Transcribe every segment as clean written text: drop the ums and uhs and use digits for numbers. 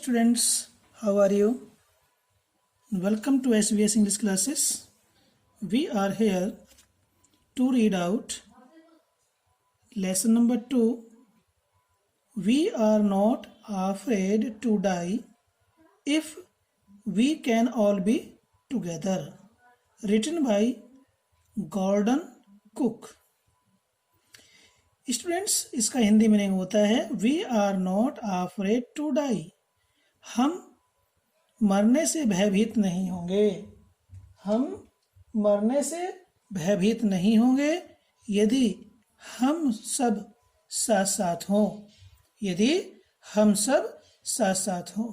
students, how are you? Welcome to SBS English classes. We are here to read out lesson number 2. We are not afraid to die if we can all be together. Written by Gordon Cook. Students, इसका Hindi meaning होता है we are not afraid to die. हम मरने से भयभीत नहीं होंगे। हम मरने से भयभीत नहीं होंगे यदि हम सब साथ साथ हों। यदि हम सब साथ साथ हों।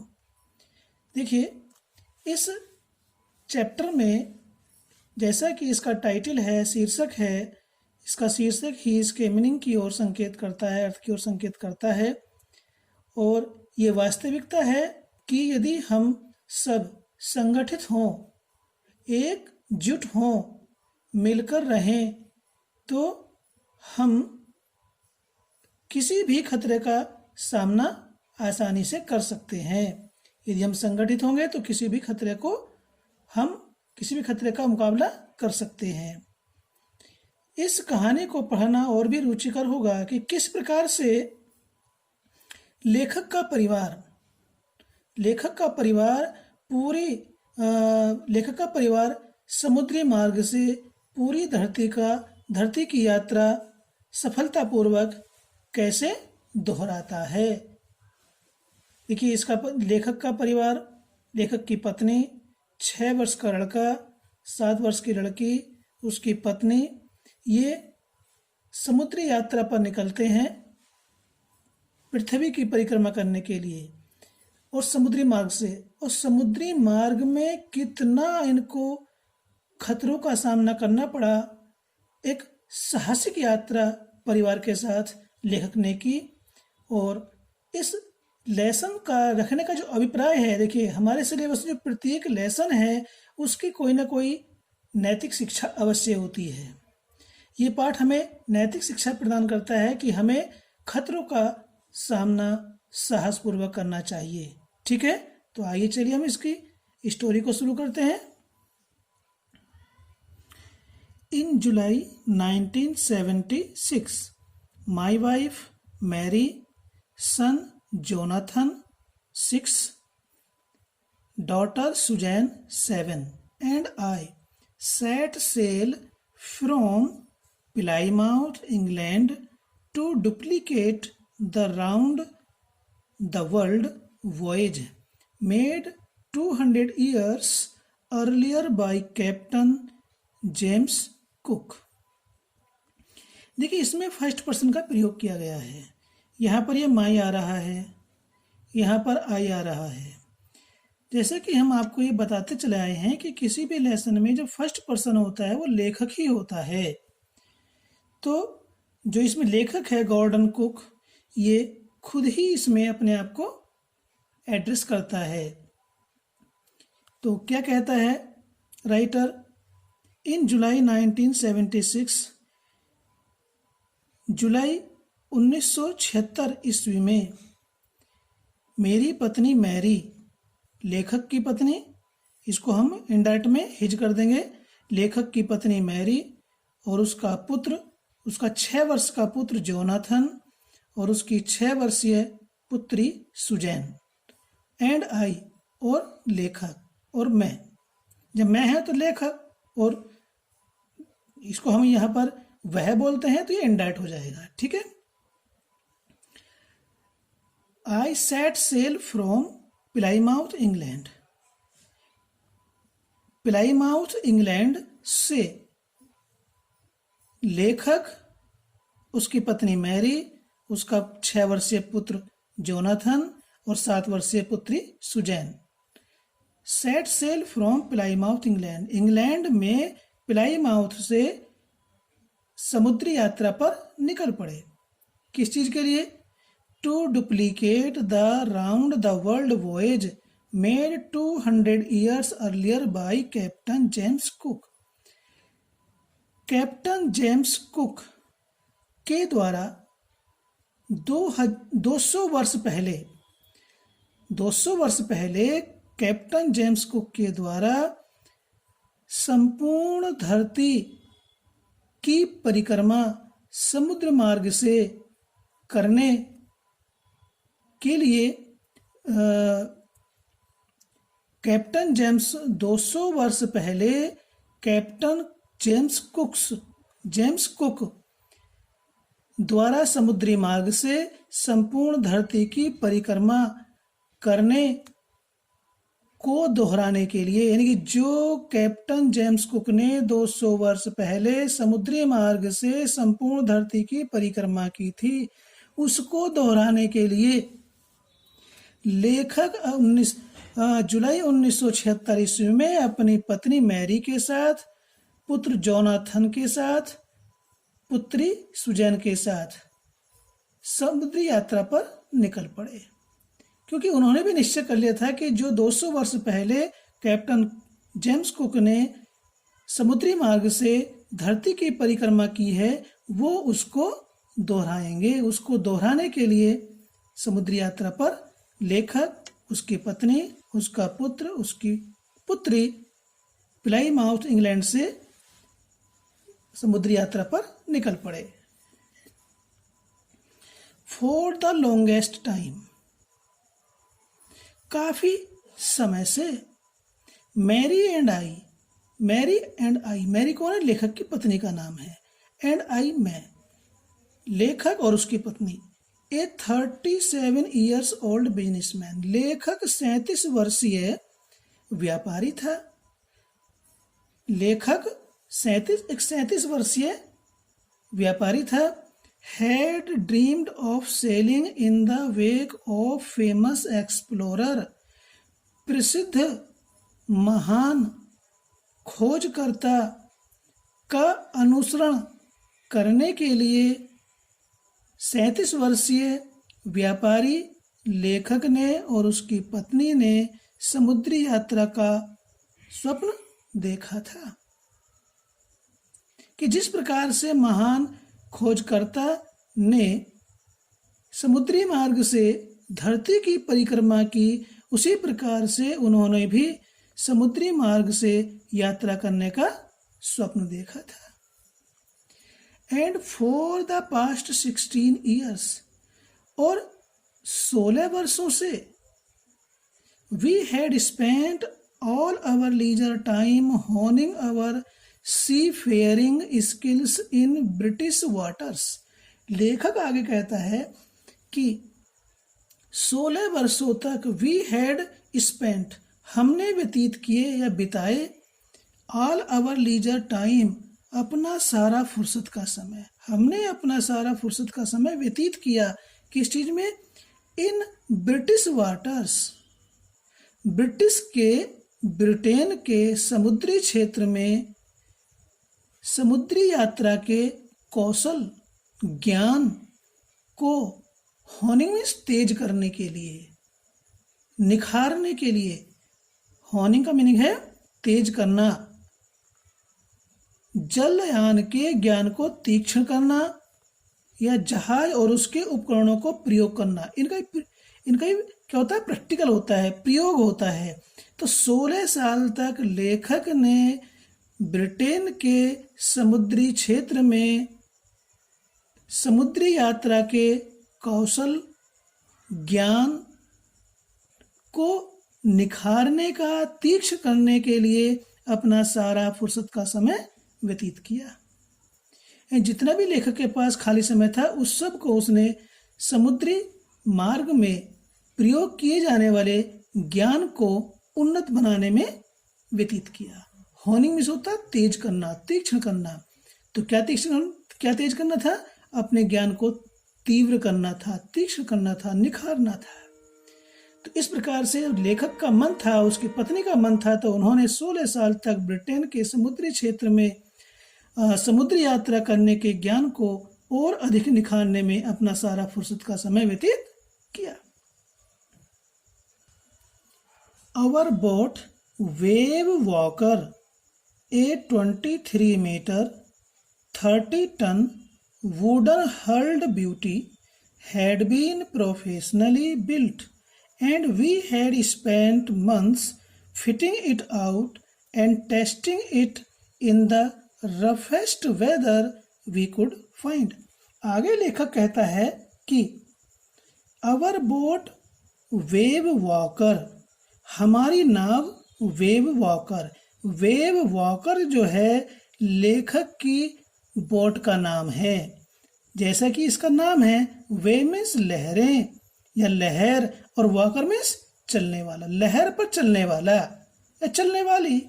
देखिए, इस चैप्टर में जैसा कि इसका टाइटल है, शीर्षक है, इसका शीर्षक ही इसके मीनिंग की ओर संकेत करता है, अर्थ की ओर संकेत करता है। और ये वास्तविकता है कि यदि हम सब संगठित हों, एकजुट हों, मिलकर रहें, तो हम किसी भी खतरे का सामना आसानी से कर सकते हैं। यदि हम संगठित होंगे तो किसी भी खतरे का मुकाबला कर सकते हैं। इस कहानी को पढ़ना और भी रुचिकर होगा कि किस प्रकार से लेखक का परिवार समुद्री मार्ग से पूरी धरती की यात्रा सफलतापूर्वक कैसे दोहराता है। देखिए, इसका लेखक का परिवार, लेखक की पत्नी, 6 वर्ष का लड़का, 7 वर्ष की लड़की, उसकी पत्नी, ये समुद्री यात्रा पर निकलते हैं पृथ्वी की परिक्रमा करने के लिए और समुद्री मार्ग में कितना इनको खतरों का सामना करना पड़ा। एक साहसिक यात्रा परिवार के साथ लेखक ने की। और इस लेसन का रखने का जो अभिप्राय है, देखिए, हमारे सिलेबस में जो प्रत्येक लेसन है उसकी कोई ना कोई नैतिक शिक्षा अवश्य होती है। ये पाठ हमें नैतिक शिक्षा प्रदान करता है कि हमें खतरों का सामना साहसपूर्वक करना चाहिए। ठीक है, तो आइए चलिए हम इसकी स्टोरी को शुरू करते हैं। In July 1976, my wife Mary, son Jonathan 6, daughter Suzanne 7, and I set sail from Plymouth, England to duplicate the round the world voyage made 200 years earlier by Captain James Cook। देखिए, इसमें first person का प्रयोग किया गया है। यहाँ पर ये माई आ रहा है, यहाँ पर आई आ रहा है। जैसे कि हम आपको ये बताते चले आए हैं कि किसी भी लेसन में जो फर्स्ट पर्सन होता है वो लेखक ही होता है। तो जो इसमें लेखक है गॉर्डन कुक, ये खुद ही इसमें अपने आप को एड्रेस करता है। तो क्या कहता है राइटर? इन जुलाई 1976, जुलाई 1976 ईस्वी में मेरी पत्नी मैरी, लेखक की पत्नी, इसको हम इंडायरेक्ट में हिज कर देंगे, लेखक की पत्नी मैरी और उसका पुत्र, उसका 6 वर्ष का पुत्र जोनाथन और उसकी 6 वर्षीय पुत्री सुजैन, एंड आई, और लेखक और मैं। जब मैं है तो लेखक, और इसको हम यहाँ पर वह बोलते हैं तो ये इंडायरेक्ट हो जाएगा। ठीक है। I set sail from Plymouth, England। Plymouth England से लेखक, उसकी पत्नी मैरी, उसका 6 वर्षीय पुत्र जोनाथन और 7 वर्षीय पुत्री Suzanne. Set sail from Plymouth, England. England में प्लाईमाउथ से समुद्री यात्रा पर निकल पड़े। किस चीज के लिए? To duplicate the round the world voyage made 200 years earlier by Captain James Cook। Captain James cook के द्वारा 200 वर्ष पहले 200 वर्ष पहले कैप्टन जेम्स कुक के द्वारा संपूर्ण धरती की परिक्रमा समुद्र मार्ग से करने के लिए कैप्टन जेम्स 200 वर्ष पहले कैप्टन जेम्स कुक द्वारा समुद्री मार्ग से संपूर्ण धरती की परिक्रमा करने को दोहराने के लिए, यानी कि जो कैप्टन जेम्स कुक ने 200 वर्ष पहले समुद्री मार्ग से संपूर्ण धरती की परिक्रमा की थी, उसको दोहराने के लिए लेखक जुलाई 1976 ईस्वी में अपनी पत्नी मैरी के साथ, पुत्र जोनाथन के साथ, पुत्री सुजैन के साथ समुद्री यात्रा पर निकल पड़े, क्योंकि उन्होंने भी निश्चय कर लिया था कि जो 200 वर्ष पहले कैप्टन जेम्स कुक ने समुद्री मार्ग से धरती की परिक्रमा की है, वो उसको दोहराएंगे। उसको दोहराने के लिए समुद्री यात्रा पर लेखक, उसकी पत्नी, उसका पुत्र, उसकी पुत्री प्लाईमाउथ इंग्लैंड से समुद्री यात्रा पर निकल पड़े। फॉर द लॉन्गेस्ट टाइम, काफी समय से, मैरी कौन है? लेखक की पत्नी का नाम है। एंड आई, मैं, लेखक और उसकी पत्नी। ए 37 years old बिजनेसमैन, लेखक 37 वर्षीय व्यापारी था। लेखक 37 वर्षीय व्यापारी था। Had dreamed of selling in the wake of famous explorer, प्रसिद्ध महान खोजकर्ता का अनुसरण करने के लिए 37 वर्षीय व्यापारी लेखक ने और उसकी पत्नी ने समुद्री यात्रा का स्वप्न देखा था कि जिस प्रकार से महान खोजकर्ता ने समुद्री मार्ग से धरती की परिक्रमा की, उसी प्रकार से उन्होंने भी समुद्री मार्ग से यात्रा करने का स्वप्न देखा था। And for the past 16 years, और 16 वर्षों से we had spent all our leisure time honing our seafaring skills in British waters. लेखक आगे कहता है कि 16 वर्षों तक वी हैड स्पेंट, हमने व्यतीत किए या बिताए, ऑल आवर लीजर टाइम, अपना सारा फुर्सत का समय, हमने अपना सारा फुर्सत का समय व्यतीत किया किस चीज में? इन ब्रिटिश वाटर्स, ब्रिटेन के समुद्री क्षेत्र में समुद्री यात्रा के कौशल ज्ञान को होनिंग में तेज करने के लिए, निखारने के लिए। होनिंग का मीनिंग है तेज करना, जलयान के ज्ञान को तीक्ष्ण करना या जहाज और उसके उपकरणों को प्रयोग करना। इनका क्या होता है? प्रैक्टिकल होता है, प्रयोग होता है। तो 16 साल तक लेखक ने ब्रिटेन के समुद्री क्षेत्र में समुद्री यात्रा के कौशल ज्ञान को निखारने का, तीक्ष्ण करने के लिए अपना सारा फुर्सत का समय व्यतीत किया। जितना भी लेखक के पास खाली समय था उस सब को उसने समुद्री मार्ग में प्रयोग किए जाने वाले ज्ञान को उन्नत बनाने में व्यतीत किया। होनिंग में होता तेज करना, तीक्ष्ण करना। तो क्या तेज करना था? अपने ज्ञान को तीव्र करना था, तीक्ष्ण करना था, निखारना था। तो इस प्रकार से लेखक का मन था, उसकी पत्नी का मन था, तो उन्होंने 16 साल तक ब्रिटेन के समुद्री क्षेत्र में समुद्री यात्रा करने के ज्ञान को और अधिक निखारने में अपना सारा फुर्सत का समय व्यतीत किया। Our boat, Wave Walker, a 23 meter, 30 ton wooden hulled beauty, had been professionally built and we had spent months fitting it out and testing it in the roughest weather we could find. आगे लेखक कहता है कि our boat wave walker, हमारी नाव wave walker. Wave walker जो है लेखक की बोट का नाम है। जैसा कि इसका नाम है, वेव मीन्स लहरें या लहर, और वॉकर मीन्स चलने वाला, लहर पर चलने वाला या चलने वाली।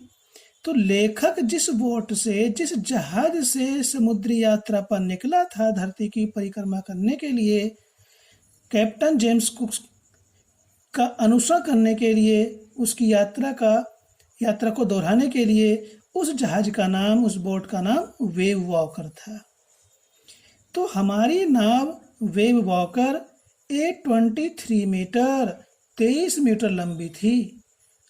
तो लेखक जिस बोट से, जिस जहाज से समुद्री यात्रा पर निकला था धरती की परिक्रमा करने के लिए, कैप्टन जेम्स कुक का अनुसरण करने के लिए, उसकी यात्रा को दोहराने के लिए, उस जहाज का नाम, उस बोट का नाम वेव वॉकर था। तो हमारी नाव वेव वॉकर 823 मीटर 23 मीटर लंबी थी।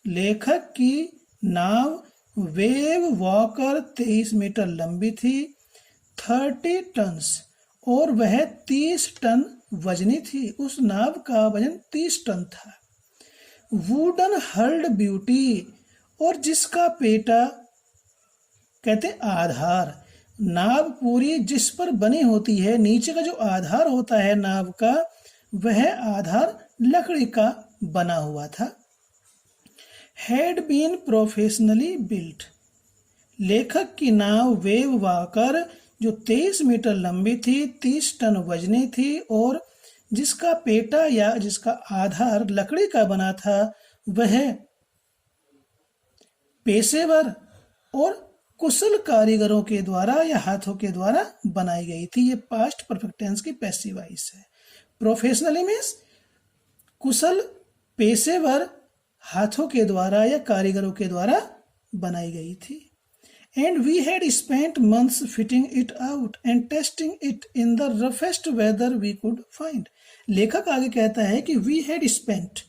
लेखक की नाव वेव वॉकर 23 मीटर लंबी थी, 30 टन्स, और वह 30 टन वजनी थी। उस नाव का वजन 30 टन था। वुडन हल्ड ब्यूटी, और जिसका पेटा कहते आधार, नाव पूरी जिस पर बनी होती है, नीचे का जो आधार होता है नाव का, वह आधार लकड़ी का बना हुआ था। हैड बीन प्रोफेशनली बिल्ट, लेखक की नाव वेव वॉकर जो 23 मीटर लंबी थी, 30 टन वजनी थी, और जिसका पेटा या जिसका आधार लकड़ी का बना था, वह पेशेवर और कुशल कारीगरों के द्वारा या हाथों के द्वारा बनाई गई थी। ये पास्ट परफेक्ट टेंस की पैसिव वॉइस है। प्रोफेशनली मीन्स कुशल, पेशेवर, हाथों के द्वारा या कारीगरों के द्वारा बनाई गई थी। And we had spent months fitting it out and testing it in the roughest weather we could find. लेखक आगे कहता है कि we had spent,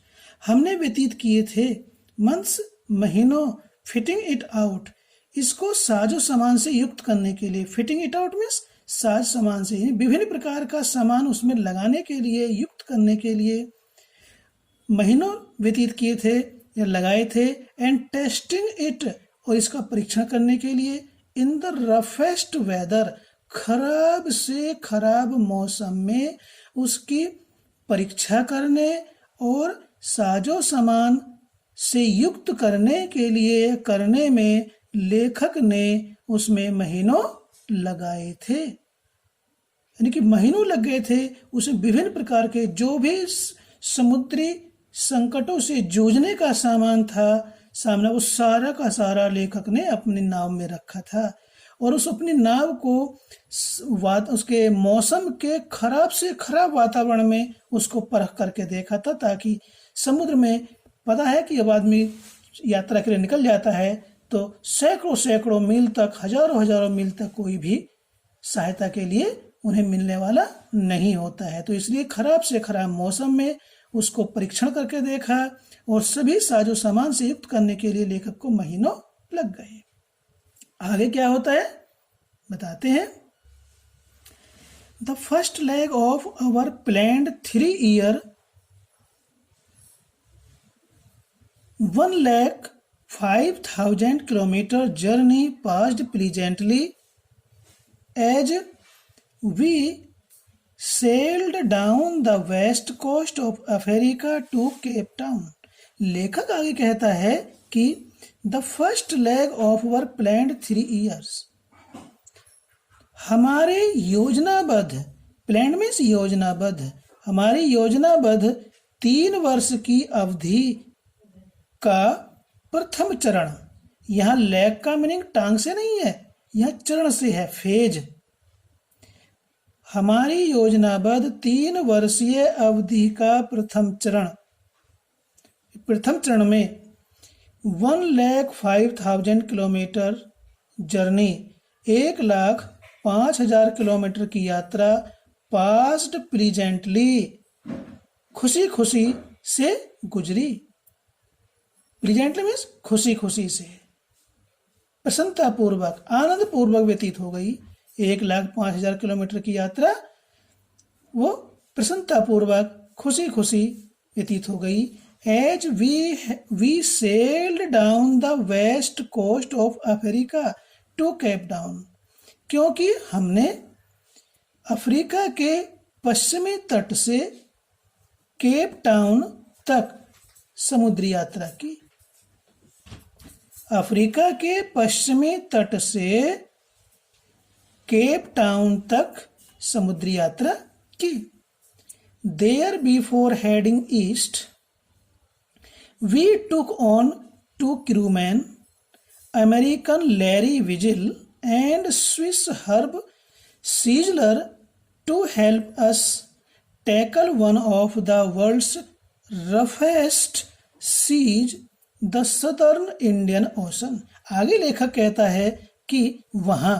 हमने व्यतीत किए थे, months, महीनों, fitting it out, इसको साजो सामान से युक्त करने के लिए। fitting it out means साज सामान से, विभिन्न प्रकार का सामान उसमें लगाने के लिए, युक्त करने के लिए महीनों व्यतीत किए थे या लगाए थे। and testing it, और इसका परीक्षण करने के लिए इन द रफेस्ट वेदर, खराब से खराब मौसम में उसकी परीक्षा करने और साजो सामान से युक्त करने के लिए करने में लेखक ने उसमें महीनों लगाए थे। यानी कि महीनों लग गए थे उसमें विभिन्न प्रकार के जो भी समुद्री संकटों से जूझने का सामान था, सामने उस सारा का सारा लेखक ने अपनी नाव में रखा था। और उस अपनी नाव को उसके मौसम के खराब से खराब वातावरण में उसको परख करके देखा था, ताकि समुद्र में पता है कि जब आदमी यात्रा के लिए निकल जाता है तो सैकड़ों सैकड़ों मील तक, हजारों हजारों मील तक कोई भी सहायता के लिए उन्हें मिलने वाला नहीं होता है। तो इसलिए खराब से खराब मौसम में उसको परीक्षण करके देखा और सभी साजो सामान से युक्त करने के लिए लेखक को महीनों लग गए। आगे क्या होता है बताते हैं। The first leg of our planned 3 year 1,05,000 kilometer journey passed pleasantly as we sailed down the west coast of Africa to Cape Town. लेखक आगे कहता है कि the first leg of our planned 3 years, हमारे योजनाबद्ध, प्लान मीन्स योजनाबद्ध, हमारी योजनाबद्ध 3 वर्ष की अवधि का प्रथम चरण, यहाँ लेग का मीनिंग टांग से नहीं है, यह चरण से है, फेज। हमारी योजनाबद्ध 3 वर्षीय अवधि का प्रथम चरण में 1,05,000 किलोमीटर जर्नी, 1,05,000 किलोमीटर की यात्रा, पास्ड प्लीजेंटली, खुशी खुशी से गुजरी। प्लीजेंटली मीन्स खुशी खुशी से, प्रसन्नता पूर्वक, आनंद पूर्वक व्यतीत हो गई। 1,05,000 किलोमीटर की यात्रा वो प्रसन्नता पूर्वक खुशी खुशी व्यतीत हो गई। As we sailed down the west coast of Africa to Cape Town, क्योंकि हमने अफ्रीका के पश्चिमी तट से केप टाउन तक समुद्री यात्रा की। अफ्रीका के पश्चिमी तट से केप टाउन तक समुद्री यात्रा की। There before heading east, we took on 2 crewmen, American Larry Vigil and Swiss Herb Siegler, to help us tackle one of the world's roughest seas, the Southern Indian Ocean। आगे लेखक कहता है कि वहां,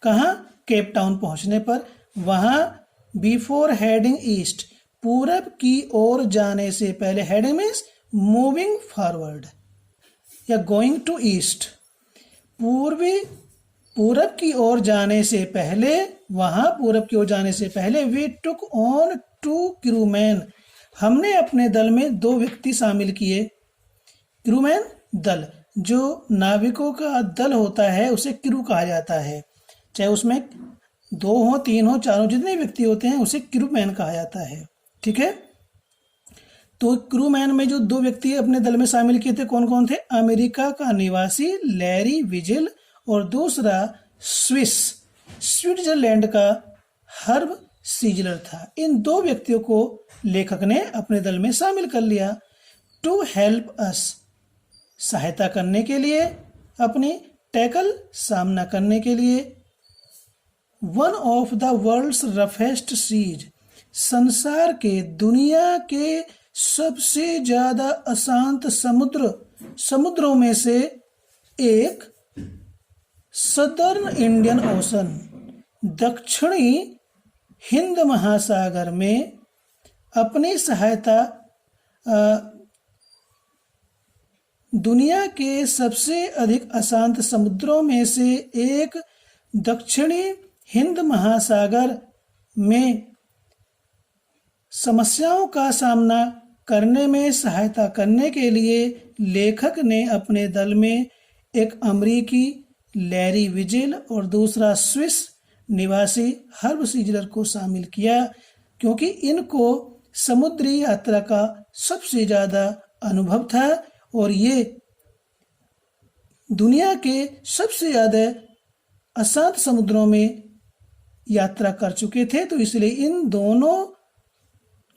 कहाँ, केप टाउन पहुंचने पर, वहां बिफोर हेडिंग ईस्ट, पूरब की ओर जाने से पहले, हेडिंग मीन्स मूविंग फॉरवर्ड या गोइंग टू ईस्ट, पूरब की ओर जाने से पहले, वहां पूरब की ओर जाने से पहले, वी टुक ऑन 2 क्रूमैन, हमने अपने दल में 2 व्यक्ति शामिल किए। क्रूमैन दल, जो नाविकों का दल होता है उसे क्रू कहा जाता है, चाहे उसमें 2 हो, 3 हो, 4 हो, जितने व्यक्ति होते हैं उसे क्रूमैन कहा जाता है। ठीक है, तो क्रूमैन में जो 2 व्यक्ति अपने दल में शामिल किए थे, कौन कौन थे? अमेरिका का निवासी लैरी विजिल और दूसरा स्विट्जरलैंड का हर्ब सीजलर था। इन 2 व्यक्तियों को लेखक ने अपने दल में शामिल कर लिया। टू हेल्प अस, सहायता करने के लिए, अपनी टैकल, सामना करने के लिए। One of the world's roughest seas, संसार के, दुनिया के सबसे ज्यादा अशांत समुद्रों में से एक, सदर्न इंडियन ओशन, दक्षिणी हिंद महासागर में अपनी सहायता, दुनिया के सबसे अधिक अशांत समुद्रों में से एक दक्षिणी हिंद महासागर में समस्याओं का सामना करने में सहायता करने के लिए लेखक ने अपने दल में एक अमेरिकी लैरी विजिल और दूसरा स्विस निवासी हर्ब सीजलर को शामिल किया, क्योंकि इनको समुद्री यात्रा का सबसे ज्यादा अनुभव था और ये दुनिया के सबसे ज्यादा अशांत समुद्रों में यात्रा कर चुके थे। तो इसलिए इन दोनों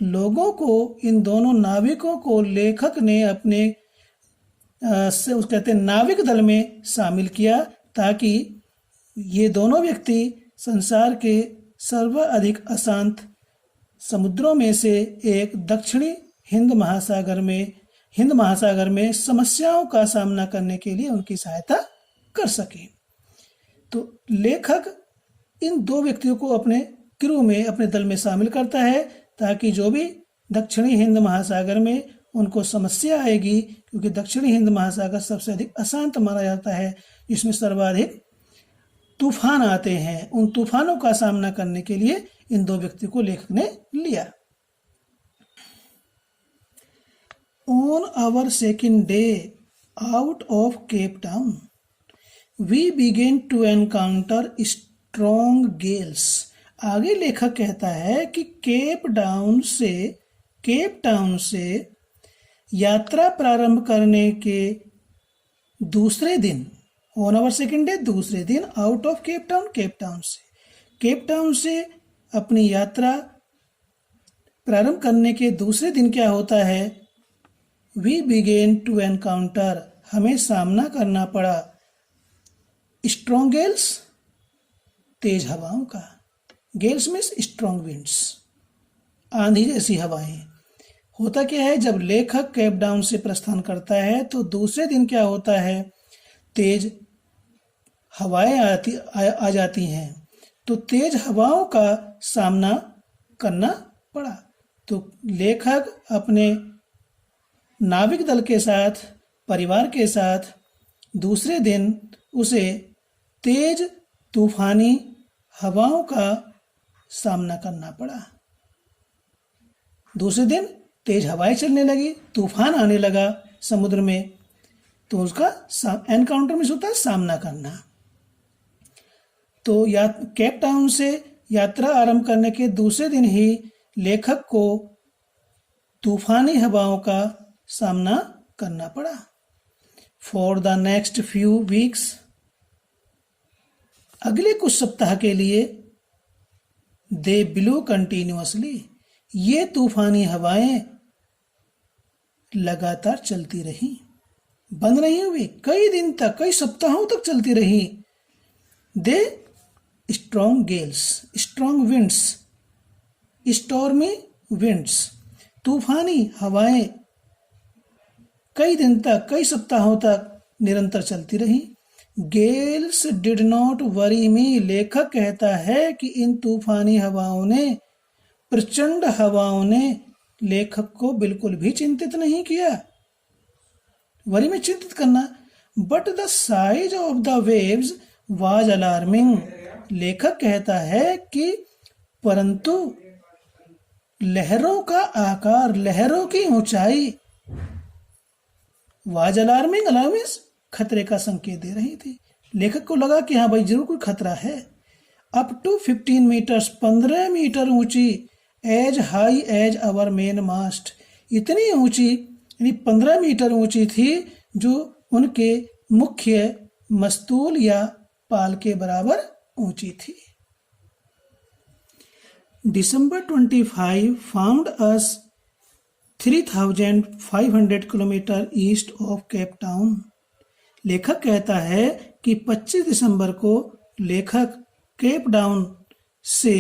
लोगों को, इन दोनों नाविकों को लेखक ने अपने कहते हैं नाविक दल में शामिल किया, ताकि ये दोनों व्यक्ति संसार के सर्वाधिक अशांत समुद्रों में से एक दक्षिणी हिंद महासागर में समस्याओं का सामना करने के लिए उनकी सहायता कर सके। तो लेखक इन 2 व्यक्तियों को अपने क्रू में, अपने दल में शामिल करता है, ताकि जो भी दक्षिणी हिंद महासागर में उनको समस्या आएगी, क्योंकि दक्षिणी हिंद महासागर सबसे अधिक अशांत माना जाता है, जिसमें सर्वाधिक तूफान आते हैं, उन तूफानों का सामना करने के लिए इन 2 व्यक्तियों को लेखक ने लिया। On our second day out of Cape Town, we began to encounter strong gales. आगे लेखक कहता है कि केप टाउन से यात्रा प्रारंभ करने के दूसरे दिन, ऑन आवर सेकेंड डे, दूसरे दिन, आउट ऑफ केप टाउन से अपनी यात्रा प्रारंभ करने के दूसरे दिन क्या होता है? वी बिगेन टू एनकाउंटर, हमें सामना करना पड़ा स्ट्रॉन्ग गेल्स, तेज हवाओं का। गेल्स मीन्स स्ट्रॉन्ग विंड्स, आंधी जैसी हवाएं। होता क्या है, जब लेखक केप टाउन से प्रस्थान करता है तो दूसरे दिन क्या होता है, तेज हवाएं आ जाती हैं, तो तेज हवाओं का सामना करना पड़ा। तो लेखक अपने नाविक दल के साथ, परिवार के साथ दूसरे दिन उसे तेज तूफानी हवाओं का सामना करना पड़ा। दूसरे दिन तेज हवाएं चलने लगी, तूफान आने लगा समुद्र में, तो उसका एनकाउंटर में होता है सामना करना। तो केप टाउन से यात्रा आरंभ करने के दूसरे दिन ही लेखक को तूफानी हवाओं का सामना करना पड़ा। For the next few weeks, अगले कुछ सप्ताह के लिए, दे ब्लू कंटिन्यूअसली, ये तूफानी हवाएं लगातार चलती रही, बंद नहीं हुई, कई दिन तक, कई सप्ताहों तक चलती रही। The strong gales, strong winds, stormy winds, तूफानी हवाएं कई दिन तक, कई सप्ताहों तक निरंतर चलती रही। गेल्स डिड नॉट वरी मी, लेखक कहता है कि इन तूफानी हवाओं ने, प्रचंड हवाओं ने लेखक को बिल्कुल भी चिंतित नहीं किया। वरी में चिंतित करना। But the size of the waves was alarming, लेखक कहता है कि परंतु लहरों का आकार, लहरों की ऊंचाई, वाज अलार्मिंग, अलार्मिंग खतरे का संकेत दे रही थी। लेखक को लगा कि हाँ भाई जरूर कोई खतरा है। अप टू 15 मीटर्स, 15 मीटर ऊंची, as high as our main mast, इतनी ऊंची, यानी 15 मीटर ऊंची थी, जो उनके मुख्य मस्तूल या पाल के बराबर ऊंची थी। December 25 found us 3,500 kilometre east of Cape town. लेखक कहता है कि 25 दिसंबर को लेखक केप टाउन से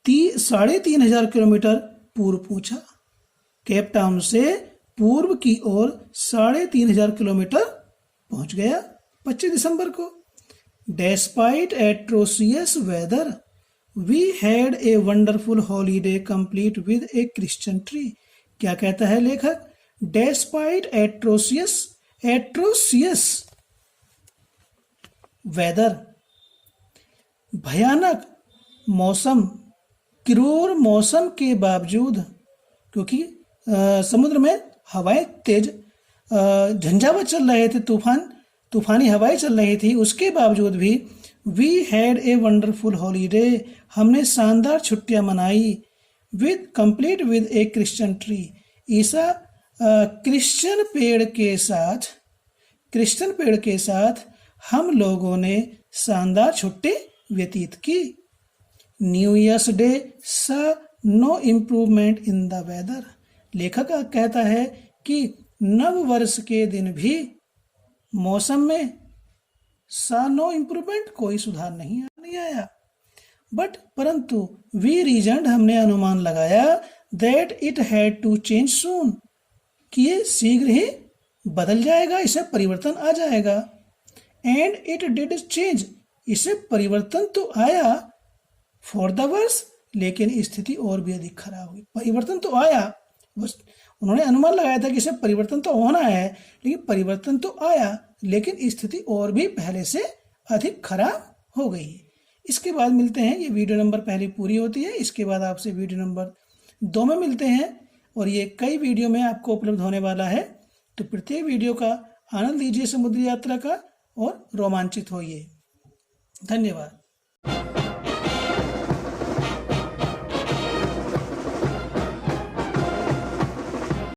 3,500 किलोमीटर पूर्व पहुंचा। केप टाउन से पूर्व की ओर 3,500 किलोमीटर पहुंच गया 25 दिसंबर को। Despite atrocious weather, we had a wonderful holiday complete with a Christian tree. क्या कहता है लेखक? Despite atrocious weather, भयानक मौसम, क्रूर मौसम के बावजूद, क्योंकि समुद्र में हवाएं तेज झंझावात चल रहे थे, तूफानी हवाएं चल रही थी, उसके बावजूद भी we had a wonderful holiday, हमने शानदार छुट्टियां मनाई, complete with a Christian tree, ईसा क्रिश्चियन पेड़ के साथ हम लोगों ने शानदार छुट्टी व्यतीत की। New year's day saw no improvement in the weather, लेखक कहता है कि नव वर्ष के दिन भी मौसम में सा नो इम्प्रूवमेंट, कोई सुधार नहीं आया। बट परंतु वी रीजनड, हमने अनुमान लगाया, that it had to change soon, कि ये शीघ्र ही बदल जाएगा, इसे परिवर्तन आ जाएगा। एंड इट डिड चेंज, इसे परिवर्तन तो आया, फॉर द वर्स, लेकिन स्थिति और भी अधिक खराब हुई। परिवर्तन तो आया, बस उन्होंने अनुमान लगाया था कि इसे परिवर्तन तो होना है, लेकिन परिवर्तन तो आया, लेकिन स्थिति और भी पहले से अधिक खराब हो गई। इसके बाद मिलते हैं, ये वीडियो नंबर पहले पूरी होती है, इसके बाद आपसे वीडियो नंबर 2 में मिलते हैं, और ये कई वीडियो में आपको उपलब्ध होने वाला है। तो प्रत्येक वीडियो का आनंद लीजिए समुद्री यात्रा का, और रोमांचित होइए। धन्यवाद।